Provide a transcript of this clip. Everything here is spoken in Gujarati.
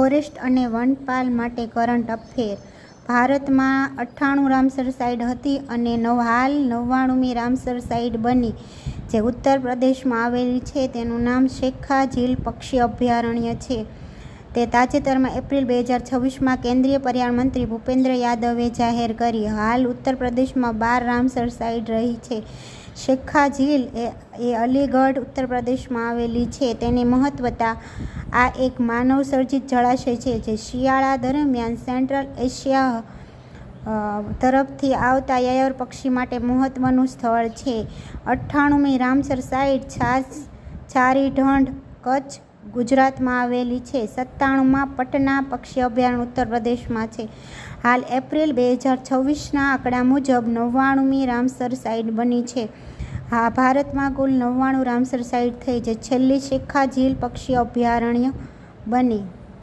ફોરેસ્ટ અને વનપાલ માટે કરંટ અફેર. ભારતમાં 98 રામસર સાઇટ હતી અને હાલ 99મી રામસર સાઇટ બની, જે ઉત્તર પ્રદેશમાં આવેલી છે. તેનું નામ શેખા ઝીલ પક્ષી અભયારણ્ય છે. તે તાજેતરમાં એપ્રિલ 2026માં કેન્દ્રીય પર્યાવરણ મંત્રી ભૂપેન્દ્ર યાદવે જાહેર કરી. હાલ ઉત્તર પ્રદેશમાં 12 રામસર સાઇટ રહી છે. શેખા ઝીલ એ અલીગઢ, ઉત્તર પ્રદેશમાં આવેલી છે. તેની મહત્વતા: આ એક માનવસર્જિત જળાશય છે જે શિયાળા દરમિયાન સેન્ટ્રલ એશિયા તરફથી આવતા યાયાવર પક્ષી માટે મહત્વનું સ્થળ છે. 98મી રામસર સાઇટ છારી ઢંઢ, કચ્છ, ગુજરાતમાં આવેલી છે. 97માં પટના પક્ષી અભયારણ્ય ઉત્તર પ્રદેશમાં છે. હાલ એપ્રિલ 2026ના આંકડા મુજબ 99મી રામસર સાઇટ બની છે. ભારતમાં કુલ 99 રામસર સાઇટ થઈ, જે છેલ્લી શેખા ઝીલ પક્ષી અભયારણ્ય બની.